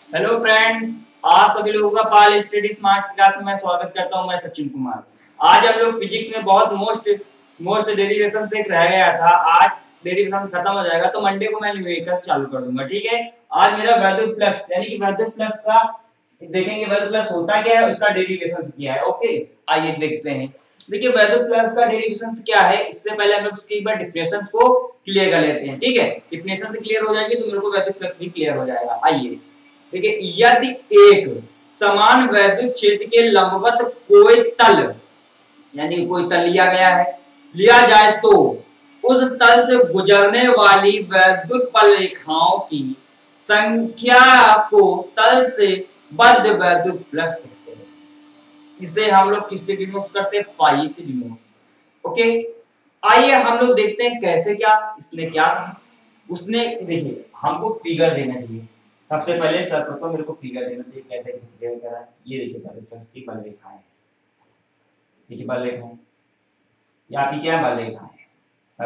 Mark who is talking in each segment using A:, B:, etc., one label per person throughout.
A: Hello friends, आप सभी लोगों का पाल स्टडी स्मार्ट क्लास में मैं स्वागत करता हूं। मैं सचिन कुमार। आज हम लोग फिजिक्स में बहुत मोस्ट डेरिवेशन से रह गया था। आज डेरिवेशन खत्म हो जाएगा तो मंडे को मैं न्यूमेरिकल्स चालू कर दूंगा। ठीक है, आज मेरा वैद्युत फ्लक्स यानी कि वैद्युत फ्लक्स का देखेंगे। वैद्युत फ्लक्स होता क्या है, उसका डेरिवेशन क्या है। ओके, आइए देखते हैं। देखिए, वैद्युत फ्लक्स का डेरिवेशन क्या है, इससे पहले हम लोग इसकी एक बार डिफिनेशन को क्लियर कर लेते हैं। ठीक है, डिफिनेशन से क्लियर हो जाएगी तो मेरे को वैद्युत फ्लक्स भी क्लियर हो जाएगा। आइए देखिए, यदि एक समान वैद्युत क्षेत्र के लंबवत कोई तल यानी कोई तल लिया जाए तो उस तल से गुजरने वाली वैद्युत बल रेखाओं की संख्या को तल से बद्ध वैद्युत फ्लक्स कहते हैं। इसे हम लोग किससे डिनोट करते हैं? पाई से डिनोट। ओके, आइए हम लोग देखते हैं कैसे। क्या इसने क्या कहा, उसने देखिए हमको फिगर देना चाहिए। सबसे पहले सर्वप्रथम मेरे को फिगर देना चाहिए कैसे फिगर करा है। ये देखिए पहले फ्लक्स बल रेखा है, देखिए बल रेखा है, या आपकी क्या बल रेखा है,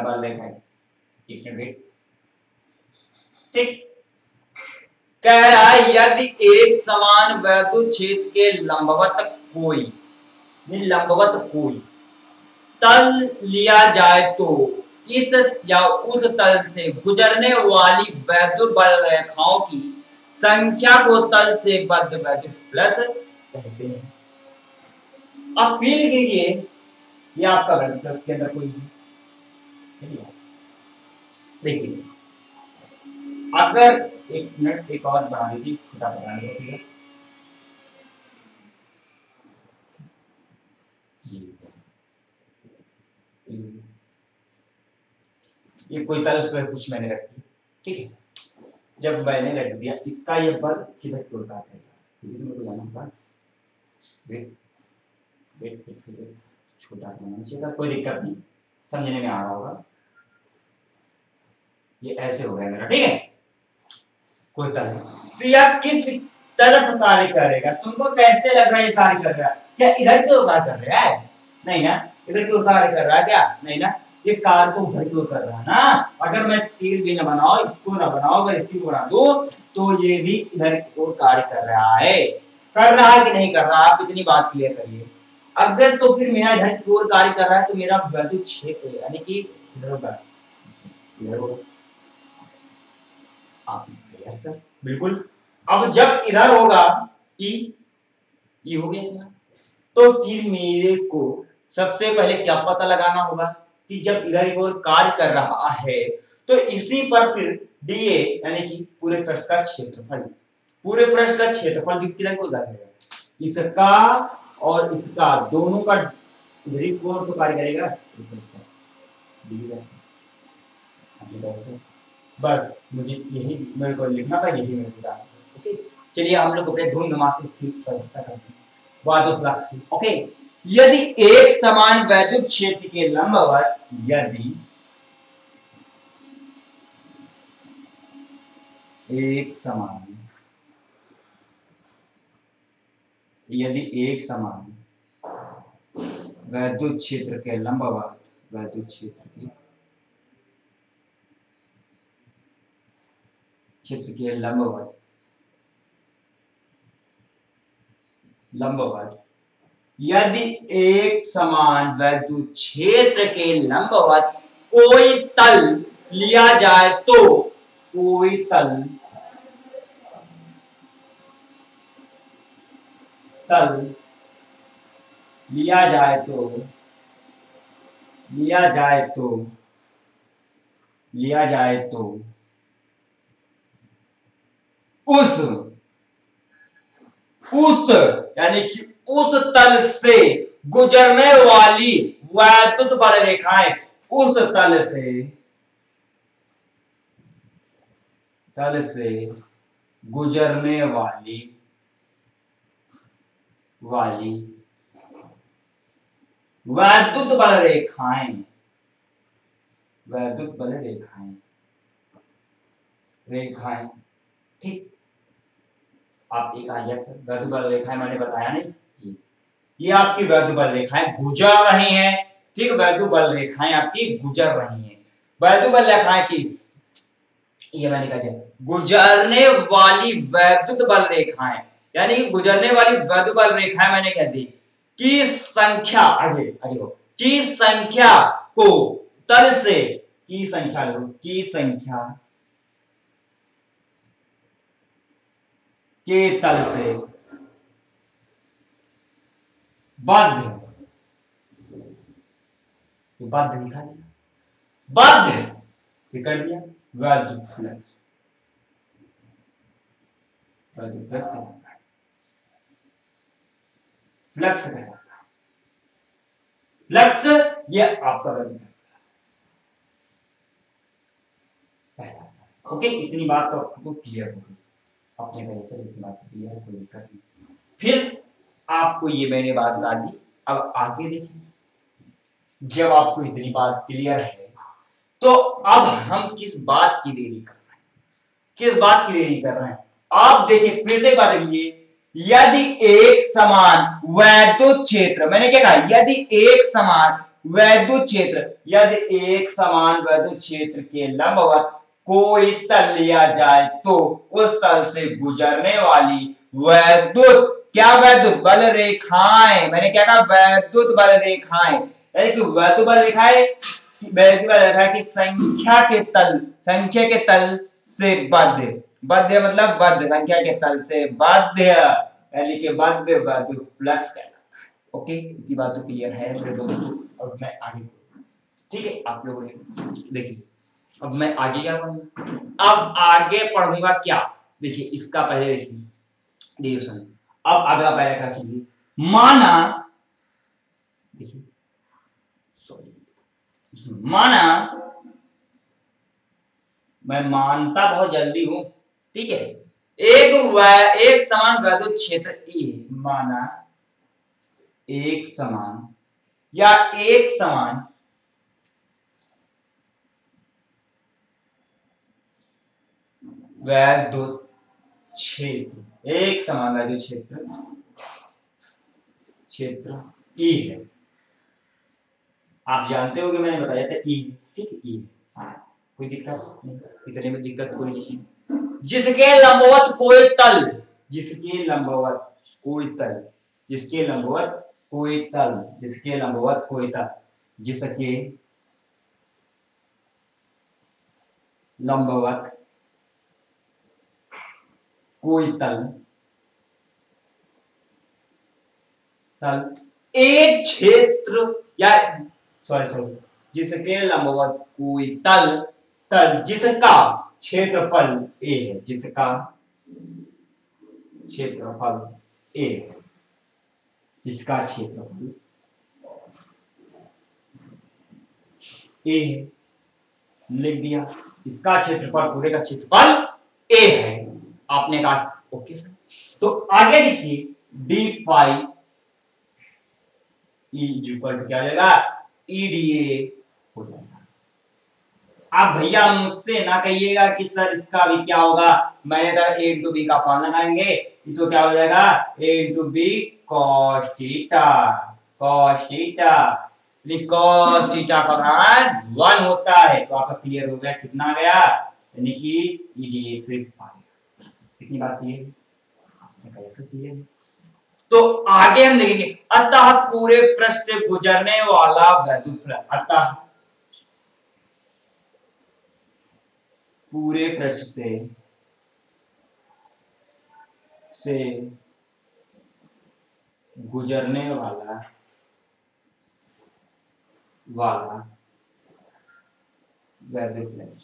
A: बल रेखा है। एक मिनट, ठीक। कह रहा है यदि एक समान वैद्युत क्षेत्र के लंबवत कोई तल लिया जाए तो इस या उस तल से गुजरने वाली वैद्युत बल रेखाओं की संख्या को तल से बद्ध वैद्युत फ्लक्स कहते हैं। अब फील कीजिए, ये आपका वैद्युत फ्लक्स के अंदर कोई देखिए, अगर एक मिनट एक और बढ़ा दीजिए, छोटा बढ़ा दीजिए। ये कोई तल पे कुछ मैंने रख दी, ठीक है। जब मैंने रख दिया, इसका ये बल किधर की ओर का है, मेरे को जाना होगा। वेट वेट वेट छोटा बनाना चाहिए, कोई दिक्कत नहीं, समझने में आ रहा होगा। ये ऐसे हो गया मेरा, ठीक है। कोई तल तो यह किस तरफ कार्य करेगा, तुमको कैसे लग रहा है ये कार्य कर रहा है? क्या इधर की ओर कार्य कर रहा है? नहीं ना, इधर की ओर कार्य कर रहा है क्या? नहीं ना, ये कार्य तो उधर की ओर कर रहा है ना। अगर मैं तीर भी ना बनाओ, इसको ना बनाओ, अगर इसी को बना दो तो ये भी इधर की ओर कार्य कर रहा है। कर रहा है कि नहीं कर रहा, आप इतनी बात क्लियर करिए। अगर तो फिर मेरा इधर की ओर कार्य कर रहा है तो मेरा वैद्युत क्षेत्र यानी कि इधर होगा, इधर होगा। बिल्कुल। अब जब इधर होगा ई हो गया इतना, तो फिर मेरे को सबसे पहले क्या पता लगाना होगा कि जब इधर की ओर कार्य कर रहा है तो इसी पर फिर डीए यानी कि पूरे पृष्ठ का क्षेत्रफल, पूरे पृष्ठ का क्षेत्रफल भी किधर को जाएगा, इसका और इसका दोनों का इधर की ओर तो कार्य करेगा। बस मुझे यही मेरे को लिखना था, यही मेरे को जानना। ओके, चलिए हम लोग अपने धूमधाम से इसकी परीक्षा करते हैं। वैद्युत फ्लक्स की। ओके, यदि एक समान वैद्युत क्षेत्र के लंबवत यदि एक समान वैद्युत क्षेत्र के लंबवत वैद्युत क्षेत्र के लंबवत यदि एक समान वैद्युत क्षेत्र के लंबवत कोई तल लिया जाए तो कोई तल लिया जाए तो उस यानी कि उस तल से गुजरने वाली वैद्युत बल रेखाएं, उस तल से गुजरने वाली वैद्युत बल रेखाएं ठीक। आप एक वैद्युत बल रेखाएं मैंने बताया नहीं, ये आपकी वैद्युत बल रेखाएं गुजर रही हैं। ठीक, वैद्युत बल रेखाएं आपकी गुजर रही हैं। वैद्युत बल रेखाएं की ये मैंने कहा दिया, गुजरने वाली वैद्युत बल रेखाएं, यानी कि गुजरने वाली वैद्युत बल रेखाएं मैंने कह दी की संख्या, आगे आगे हो, की संख्या को तल से, की संख्या लो, की संख्या के तल से बाध्य, बाध्य लिखा दिया, बाध्य कर दिया वैद्युत फ्लक्स, फ्लक्स फ्लक्स ये आपका वैद्युत। ओके, इतनी बात तो आपको क्लियर होगी, अपने पहले से इतनी बात क्लियर है, कोई दिक्कत नहीं। फिर आपको ये मैंने बात बता दी, अब आगे देखिए, जब आपको इतनी बात क्लियर है तो अब हम किस बात की देरी कर रहे हैं, किस बात की देरी कर रहे हैं, आप देखिए फिर से बात देखिए, यदि एक समान वैद्युत क्षेत्र, मैंने क्या कहा, यदि एक समान वैद्युत क्षेत्र, यदि एक समान वैद्युत क्षेत्र के लंबवत कोई तल लिया जाए तो उस तल से गुजरने वाली वैद्युत, क्या वैद्युत बल रेखाएं, मैंने क्या कहा, वैद्युत बल रेखाएं, यानी कि वैद्युत बल रेखाएं, वैद्युत बल रेखा की संख्या के तल, संख्या के तल से बाध्य, बाध्य मतलब बाध्य, संख्या के तल से बाध्य, यानी कि बाध्य वैद्युत फ्लक्स कहलाता है। ओके, इतनी बात तो क्लियर है मेरे दोस्तों। अब मैं आगे, ठीक है, आप लोगों ने देखिए, अब मैं आगे क्या पढ़ूंगा, अब आगे पढ़ूंगा क्या, देखिए इसका पहले देखिए डेरिवेशन, अब अगला पैराग्राफ कीजिए, माना, देखिए सॉरी, माना, मैं मानता बहुत जल्दी हूं, ठीक है, एक समान वैद्युत क्षेत्र E है, माना एक समान या एक समान वैद्युत क्षेत्र, एक समान वैद्युत क्षेत्र, क्षेत्र E है, आप जानते हो कि मैंने बताया था E, ठीक है, E, कोई दिक्कत नहीं, इतने में दिक्कत कोई नहीं है, जिसके लंबवत कोई तल, जिसके लंबवत कोई तल, जिसके लंबवत कोई तल, जिसके लंबवत कोई तल, जिसके लंबवत कोई तल, तल एक क्षेत्र या सॉरी, जिसके लंबवत कोई तल, तल जिसका क्षेत्रफल A है, जिसका क्षेत्रफल A है, जिसका क्षेत्रफल A है, लिख दिया, इसका क्षेत्रफल, पूरे का क्षेत्रफल A है, आपने कहा ओके सर। तो आगे लिखिए डी फाई क्या हो जाएगा, EDA हो जाएगा। आप भैया मुझसे ना कहिएगा कि सर इसका भी क्या होगा, मैंने तो A into B का फॉर्मूला लगाएंगे, तो क्या हो जाएगा A into B cos theta, cos theta, cos theta का मान 1 होता है, तो आपका क्लियर हो गया, कितना गया, यानी कि EDA से कितनी बात है, कैसे क्लियर है। तो आगे हम देखेंगे, अतः पूरे पृष्ठ से गुजरने वाला वैद्युत फ्लक्स, अतः पूरे पृष्ठ से गुजरने वाला वैद्युत फ्लक्स,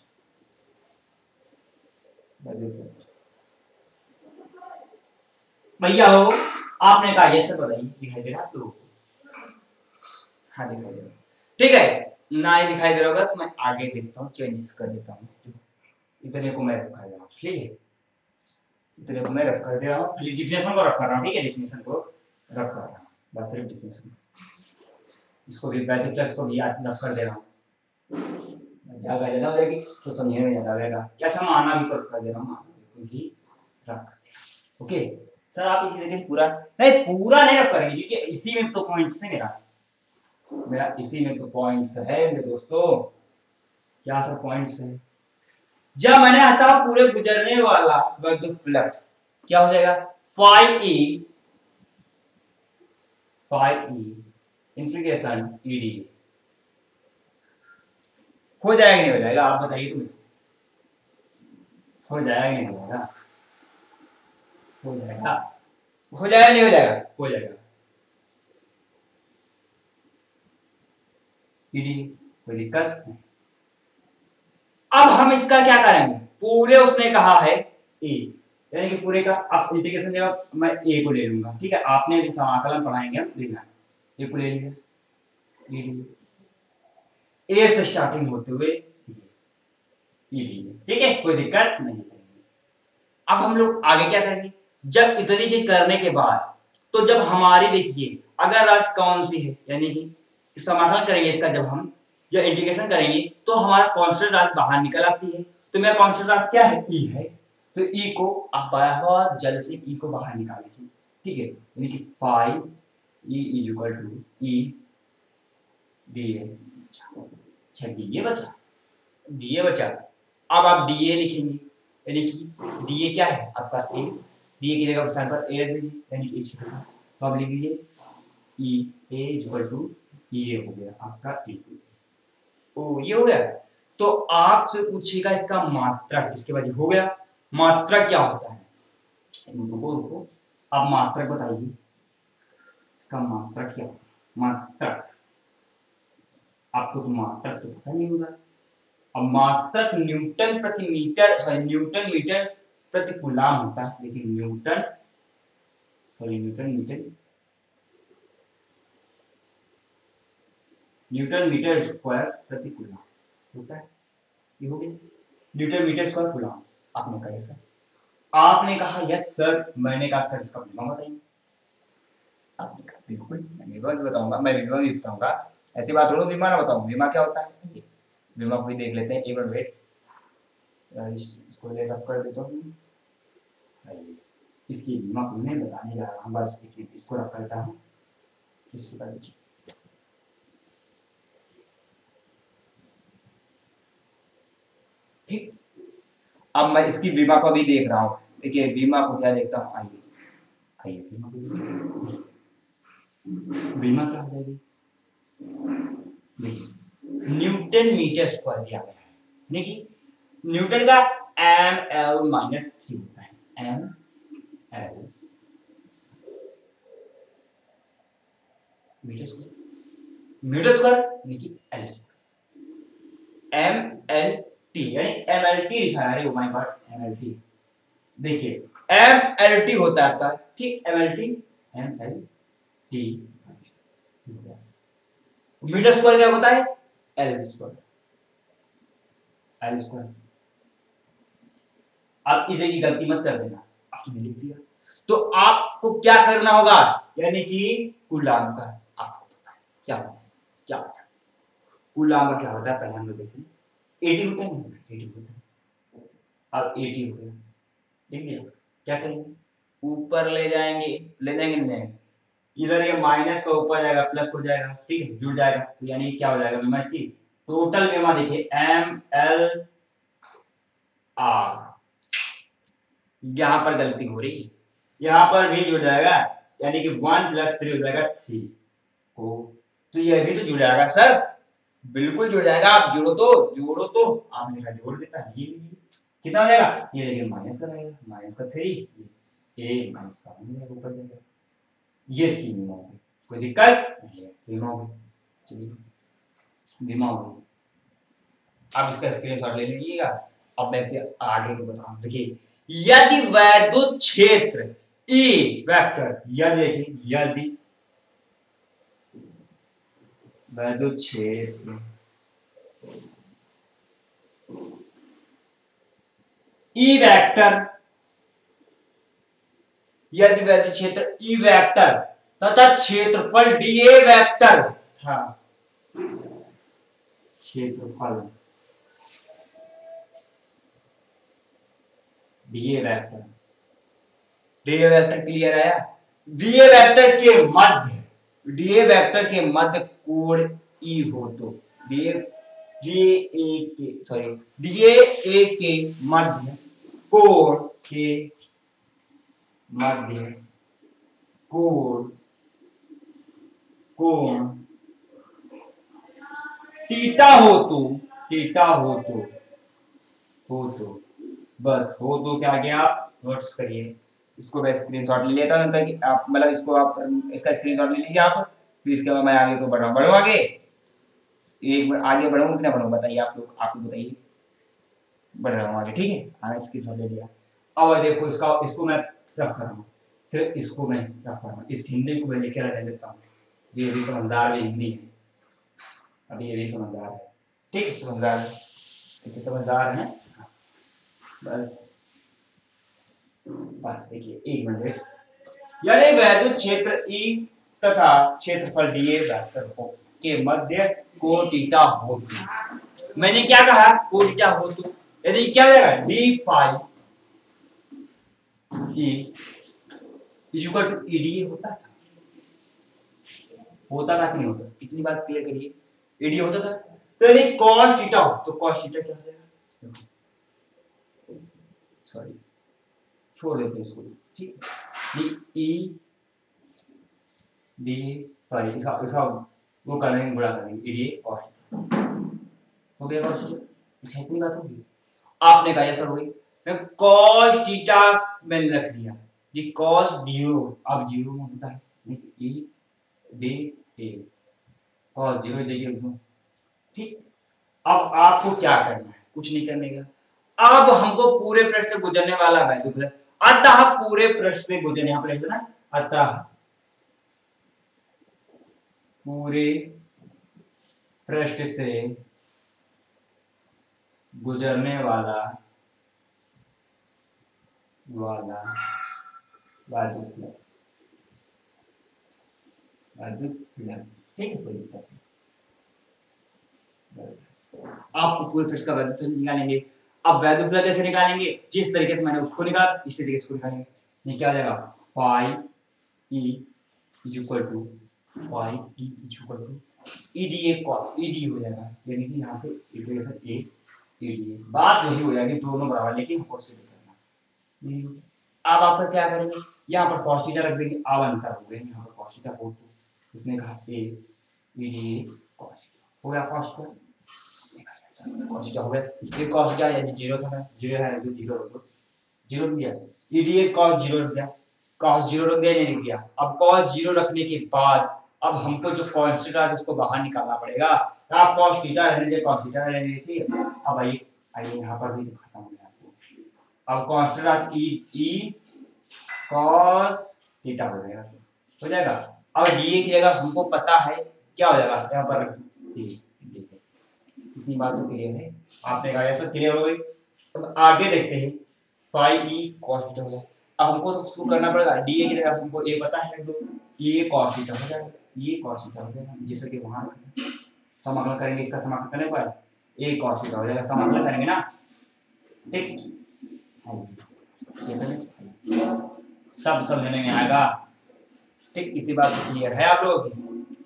A: भैया हो, आपने कहा ये सब बताइए, दिखाई दे रहा आप लोगों को, हाँ दिखाई दे रहा, ठीक है, ना ही दिखाई दे रहा होगा तो मैं आगे देखता हूँ, चेंज कर देता हूँ, इतने को मैं रख कर दे रहा हूँ, ठीक है, इतने को मैं रख कर दे रहा हूँ, खाली डिफिनेशन को रख कर रहा हूँ, ठीक है, डिफिनेशन को रख कर रहा हूँ, बस सिर्फ डिफिनेशन, इसको भी वैद्युत फ्लक्स को भी रख कर दे रहा हूँ, ज्यादा ज्यादा हो जाएगी तो समझने में ज्यादा रहेगा, क्या अच्छा माना भी कर दे रहा हूँ, क्योंकि रख, ओके सर, आप इसी देखिए पूरा नहीं रख करेंगे, क्योंकि इसी में तो पॉइंट्स है, मेरा इसी में तो पॉइंट्स है मेरे दोस्तों, क्या सर पॉइंट्स है, जब मैंने हटाया पूरे गुजरने वाला विद्युत फ्लक्स क्या हो जाएगा, फाई ई इंटीग्रेशन ईडी हो जाएगा नहीं हो जाएगा, आप बताइए तुम्हें हो जाएगा नहीं हो जाएगा, हो जाएगा हो जाएगा नहीं हो जाएगा, हो जाएगा ईडी, कोई दिक्कत नहीं। अब हम इसका क्या करेंगे, पूरे उसने कहा है ए, यानी कि पूरे का अब इंटीग्रेशन जगह मैं ए को ले लूंगा, ठीक है, आपने जो समाकलन पढ़ाएंगे हम लेना, ए को ले लिया, ए से स्टार्टिंग होते हुए ठीक है, कोई दिक्कत नहीं। अब हम लोग आगे क्या करेंगे, जब इतनी चीज करने के बाद तो जब हमारी देखिए अगर राशि कौन सी है, यानी कि समाकलन करेंगे इसका, जब हम जब इंटीग्रेशन करेंगे तो हमारा कांस्टेंट राशि बाहर निकल आती है, तो मेरा कांस्टेंट राशि क्या है, ई है, तो ई को आप बहुत जल्द से ई को बाहर निकाल लीजिए, ठीक है, यानी कि pi E is equal to E D A, अच्छा डी ए बचा, अब आप डी ए लिखेंगे, यानी कि डी ए क्या है आपका ए, डी ए की जगह स्थान पर ए रख दीजिए, यानी कि तो आप लिख लीजिए ई ए इज इक्वल टू ई ए हो गया आपका ई, ओ ये हो गया। तो आपसे पूछेगा इसका मात्रक, इसके बाद हो गया, मात्रक क्या होता है, रुको आप मात्रक बताइए, इसका मात्रक क्या होता है, मात्रक आपको तो मात्रक तो पता नहीं होगा, अब मात्रक न्यूटन प्रति मीटर, सॉरी न्यूटन मीटर प्रति कूलाम होता है, लेकिन न्यूटन मीटर स्क्वायर प्रति कूलाम होता है, ये हो गया न्यूटन मीटर स्क्वायर कूलाम। आपने कहा सर, आपने कहा यस सर, मैंने कहा सर इसका विभव बताइए, आपने कहा बिल्कुल मैं विभव बताऊंगा, मैं विभव भी बताऊंगा, ऐसी बात थोड़ा विमा ना बताऊं, विमा क्या होता है, विमा को भी देख लेते हैं, एक बार वेट, इसको ले रख कर देता हूँ, इसकी विमा को नहीं बताने जा रहा हूँ, बस इसको रख करता हूँ, इसके बाद ठीक। अब मैं इसकी बीमा को भी देख रहा हूँ, देखिए बीमा को क्या देखता हूँ, आइए बीमा क्या हो जाएगी, न्यूटन मीटर स्क्वायर दिया गया है, यानी कि न्यूटन का एम एल माइनस 3 होता है, एम एल मीटर स्क्वायर यानी कि एल, एम एल टी, यानी एम एल टी लिखा है, my God M L T, देखिए एम एल टी होता है आपका, ठीक, M L T metre square क्या होता है, एल स्क्वायर, आप इसे की गलती मत कर देना, आपने लिख दिया, तो आपको क्या करना होगा, यानी कि कूलाम का आपको पता है क्या होता है, क्या होता है कूलाम का क्या होता है, पहले हम लोग देखें, 80 होता है ना, 80 होता है, अब 80 हो गया, देखिए क्या करेंगे, ऊपर ले जाएंगे नहीं, इधर ये माइनस का ऊपर जाएगा प्लस हो जाएगा, ठीक है, जुड़ जाएगा, तो यानी क्या हो जाएगा बीमा इसकी टोटल बीमा, देखिए एम एल आर, यहाँ पर गलती हो रही है, यहाँ पर भी जुड़ जाएगा, यानी कि 1 + 3 हो जाएगा 3, तो यह भी तो जुड़ जाएगा सर, बिल्कुल जुड़ जाएगा, आप जोड़ो तो आपने कहा जोड़ देता है, कितना हो जाएगा, ये देखिए माइनस का रहेगा, माइनस का 3, ए माइनस का 1 ऊपर जाएगा, ये इसकी बीमा होगी, कोई दिक्कत नहीं है, बीमा होगी, चलिए बीमा होगी, आप इसका स्क्रीनशॉट ले लीजिएगा। अब मैं फिर आगे को बताऊं, देखिए यदि वैद्युत क्षेत्र ई वेक्टर, यदि वैद्युत क्षेत्र ई वेक्टर, यदि वैद्युत क्षेत्र ई वेक्टर तथा क्षेत्रफल डीए वेक्टर, हाँ क्षेत्रफल डीए वेक्टर क्लियर है, डीए वेक्टर के मध्य कोण ई हो, तो डीए DA के मध्य कोण के मध्य कोण थीटा हो तो बस हो तो क्या गया, आप नोट्स करिए इसको। मैं स्क्रीनशॉट ले लेता हूं ताकि आप मतलब इसको आप इसका स्क्रीनशॉट ले लीजिए आप, फिर इसके बाद मैं आगे को बढ़ूँ आगे। एक मिनट आगे बढ़ूँ कि ना बढ़ूँ बताइए आप लोग बताइए। बढ़ रहा हूँ आगे, ठीक है। हाँ स्क्रीनशॉट ले लिया। अब देखो इसको मैं रख कर रहा हूँ, फिर इसको मैं रख कर रहा हूँ, इस हिंदी को मैं लिख कर रह लेता हूँ। ये भी समझदार है, हिंदी है, अभी ये भी समझदार है, ठीक है। समझदार है, ठीक है, समझदार है। बस बस देखिए एक मिनट, यानी वैद्युत क्षेत्र E तथा क्षेत्रफल DA वेक्टर के मध्य कोण थीटा हो तो, मैंने क्या कहा, कोण थीटा हो तो यदि क्या रहेगा d phi E equal to EDA होता था कि नहीं होता, कितनी बार क्लियर करिए, EDA होता था। तो यदि cos थीटा हो तो cos थीटा क्या हो जाएगा, सॉरी छोड़ देते हैं इसको, ठीक है। E डी सॉरी इसका वो कर लेंगे, गुणा करेंगे EDA cos हो गया, cos थीटा इतनी बात होगी। आपने कहा सर हो गई, मैं cos थीटा मैंने रख दिया, ये cos 0 अब 0 में होता है, E D A cos 0 जगह रख दूं, ठीक। अब आपको क्या करना है, कुछ नहीं करने का। अब हमको पूरे पृष्ठ से गुजरने वाला है तो अतः पूरे पृष्ठ से गुजरने, यहाँ पर लिखना, अतः पूरे पृष्ठ से गुजरने वाला ठीक है। कोई दिक्कत नहीं, आपको पूरे पृष्ठ का वैद्युत निकालेंगे। अब वैद्युत कैसे निकालेंगे, जिस तरीके से मैंने उसको निकाला इसी तरीके से निकालेंगे। ये क्या आ जाएगा, phi E equal to phi E equal to EDA cos ED हो जाएगा, यानी कि यहाँ से इंटीग्रेशन A EDA, बात वही हो जाएगी, दोनों बराबर, लेकिन cos से करना। अब आप क्या करेंगे, यहाँ पर cos थीटा रख देंगे, अब अंतर हो गया, यहाँ पर cos थीटा हो तो उसने कहा A EDA cos हो गया, cos थीटा हो गया। ये cos क्या है, 0 था, 0 है तो 0 रख दो, 0 दिया, EDA cos 0 रख दिया, cos 0 रख दिया, नहीं लिख दिया। अब cos 0 रखने के बाद अब हमको जो कांस्टेंट है उसको बाहर निकालना पड़ेगा। आप cos थीटा रहने दे, cos थीटा रहने दे, ठीक है। अब आइए यहाँ पर भी दिखाता हूँ मैं आपको। अब कांस्टेंट E cos थीटा हो जाएगा। अब DA की जगह हमको पता है क्या हो जाएगा, यहाँ पर इतनी बात तो क्लियर है, आपने कहा ऐसा क्लियर हो गई। अब आगे देखते हैं, फाई E cos थीटा हो जाएगा। अब हमको तो शुरू करना पड़ेगा, DA की जगह हमको A पता है, तो ये cos थीटा हो जाएगा, ये cos थीटा हो जाएगा, जैसे कि वहां समाकलन करेंगे, इसका समाकलन करने पर A cos थीटा हो जाएगा, समाकलन करेंगे ना, ठीक। सब समझने में आएगा, ठीक। इतनी बात तो क्लियर है आप लोगों की,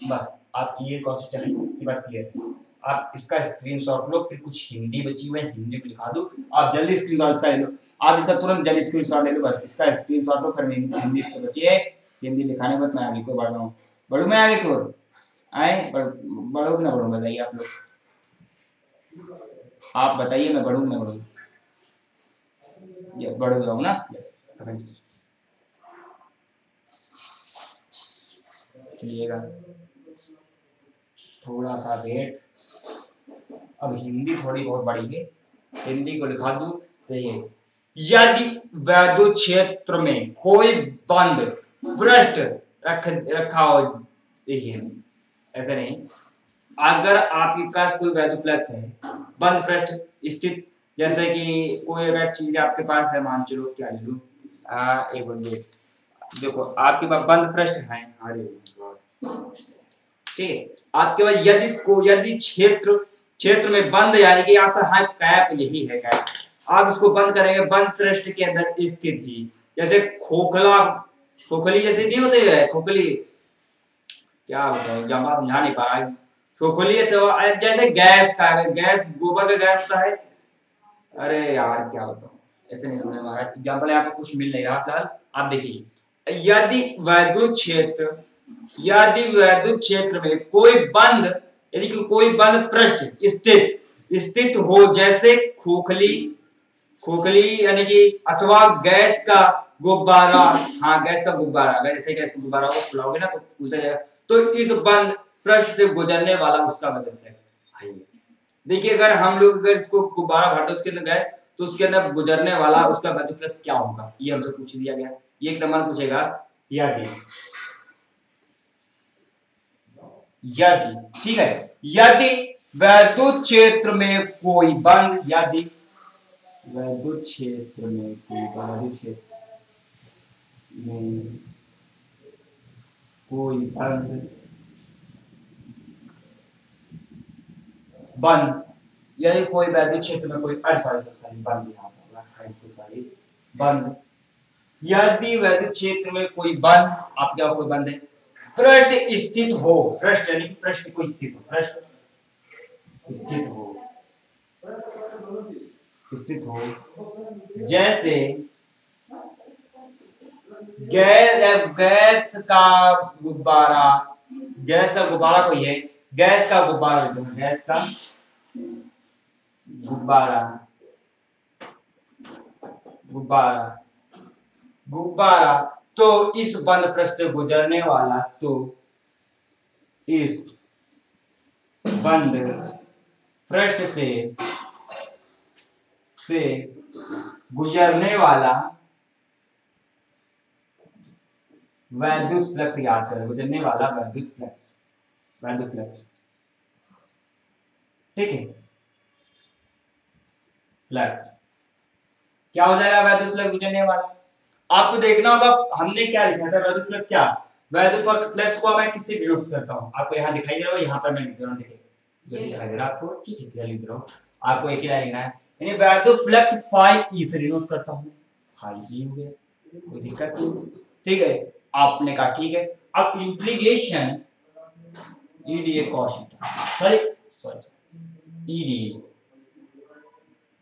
A: बस आपकी ये cos थीटा की बात क्लियर है। आप इसका स्क्रीनशॉट लो, फिर कुछ हिंदी बची हुई है, हिंदी को दिखा दो, आप जल्दी स्क्रीनशॉट इसका ले लो, आप इसका तुरंत जल्दी स्क्रीनशॉट ले लो, बस इसका स्क्रीनशॉट लो, फिर हिंदी से बची है, हिंदी दिखाने पर मैं आगे को बढ़ रहा हूँ, बढ़ू मैं आगे की ओर, आए बढ़ो कि ना बढ़ू, बताइए आप लोग, आप बताइए, मैं बढ़ू ना बढ़ू, ये बढ़ जाऊँ ना, चलिएगा थोड़ा सा वेट। अब हिंदी थोड़ी बहुत बड़ी है, हिंदी को लिखा दूं, यदि वैद्युत क्षेत्र में कोई बंद पृष्ठ रखा हो, देखिए ऐसा नहीं, अगर आपके पास कोई वैद्युत फ्लक्स है, बंद पृष्ठ स्थित, जैसे कि कोई अगर चीज आपके पास है, मान चलो क्या ले लो, एक मिनट देखो, आपके पास बंद पृष्ठ है, ठीक है, आपके पास यदि क्षेत्र में बंद, यानी कि आपका हाई कैप, यही है कैप, आप इसको बंद करेंगे, बंद पृष्ठ के अंदर स्थित ही, जैसे खोखली जैसे नहीं होते है, खोखली क्या बताओ, जमा समझा नहीं पा रहा, खोखली अथवा जैसे गैस का, गैस गोबर का गैस होता है। अरे यार क्या बताऊं, ऐसे नहीं समझ में आ रहा। एग्जाम्पल यहाँ पे कुछ मिल नहीं रहा फिलहाल। आप देखिए, यदि वैद्युत क्षेत्र में कोई बंद, यानी कि कोई बंद पृष्ठ स्थित हो, जैसे खोखली खोखली यानी कि अथवा गैस का गुब्बारा। हाँ, गैस का गुब्बारा, अगर जैसे गैस का गुब्बारा को फुलाओगे ना तो उलट जाएगा। तो इस बंद पृष्ठ से गुजरने वाला उसका वैद्युत फ्लक्स। देखिए, अगर हम लोग अगर इसको गुब्बारा भर दो उसके अंदर गए तो उसके अंदर गुजरने वाला उसका वैद्युत फ्लक्स क्या होगा, ये हमसे पूछ दिया गया। ये एक नंबर पूछेगा, यदि ठीक है, यदि वैद्युत क्षेत्र में कोई बंद, यदि वैद्युत क्षेत्र में कोई वैद्युत क्षेत्र में कोई बंद, यानी कोई वैद्युत क्षेत्र में कोई बंद, बंद, यदि वैद्युत क्षेत्र में कोई बंद, आप क्या कोई बंद है, पृष्ठ स्थित हो, पृष्ठ यानी पृष्ठ को स्थित हो, पृष्ठ स्थित हो, जैसे गैस का गुब्बारा, गैस का गुब्बारा कोई है, गैस का गुब्बारा, गैस का गुब्बारा, गुब्बारा, गुब्बारा, तो इस बंद पृष्ठ से गुजरने वाला, तो इस बंद पृष्ठ से गुजरने वाला वैद्युत फ्लक्स याद करें, गुजरने वाला वैद्युत फ्लक्स, ठीक है, फ्लक्स क्या हो जाएगा, वैद्युत फ्लक्स गुजरने वाला। आपको देखना होगा हमने क्या लिखा था, वैद्युत फ्लक्स क्या, वैद्युत फ्लक्स को मैं किससे डिनोट करता हूं, आपको यहाँ दिखाई दे रहा है, यहाँ पर मैं लिख रहा हूं, देखिए दिखाई दे रहा है आपको, ठीक है, क्या लिख रहा हूं, आपको एक ही लाइन लिखना है, यानी वैद्युत फ्लक्स फाई ई से डिनोट करता हूं, फाई ई हो गया, कोई दिक्कत नहीं, ठीक है। आपने कहा ठीक है, अब implication EDA cos theta, sorry EDA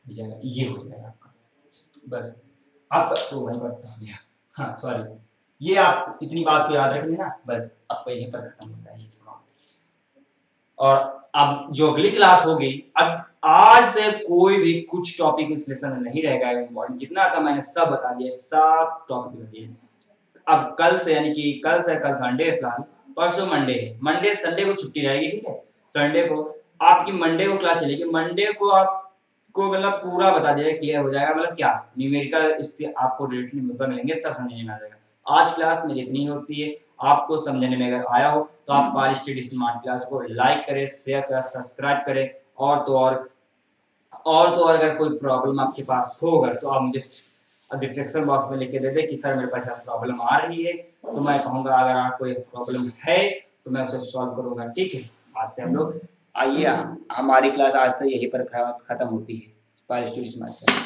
A: ये हो जाएगा आपका, बस आप तो वही बढ़ता हो गया, हाँ सॉरी, ये आप इतनी बात को याद रखेंगे ना, बस आपको यहीं पर खत्म होता है ये सवाल। और अब जो अगली क्लास होगी, अब आज से कोई भी कुछ टॉपिक इस लेसन में नहीं रहेगा इम्पोर्टेंट, जितना था मैंने सब बता दिया, सब टॉपिक बता दिए। अब कल से, यानी कि कल संडे है, फिलहाल परसों मंडे है, मंडे संडे को छुट्टी रहेगी, ठीक है, संडे को आपकी मंडे को क्लास चलेगी, मंडे को आपको मतलब पूरा बता दिया, क्लियर हो जाएगा, मतलब क्या न्यूमेरिकल इसके आपको डायरेक्टली पेपर मिलेंगे, सब समझने में आ जाएगा। आज क्लास में जितनी होती है आपको समझने में अगर आया हो तो आप पाल स्टडी स्मार्ट क्लास को लाइक करें, शेयर करें, सब्सक्राइब करें, और तो और अगर कोई प्रॉब्लम आपके पास होगा तो आप मुझे डिस्क्रिप्शन बॉक्स में लिख के दे दे कि सर मेरे पास प्रॉब्लम आ रही है, तो मैं कहूँगा अगर आपको कोई प्रॉब्लम है तो मैं उसे सॉल्व करूँगा, ठीक है। आज से हम लोग आइए, हमारी क्लास आज तक यहीं पर खत्म होती है, पाल स्टडी स्मार्ट क्लास।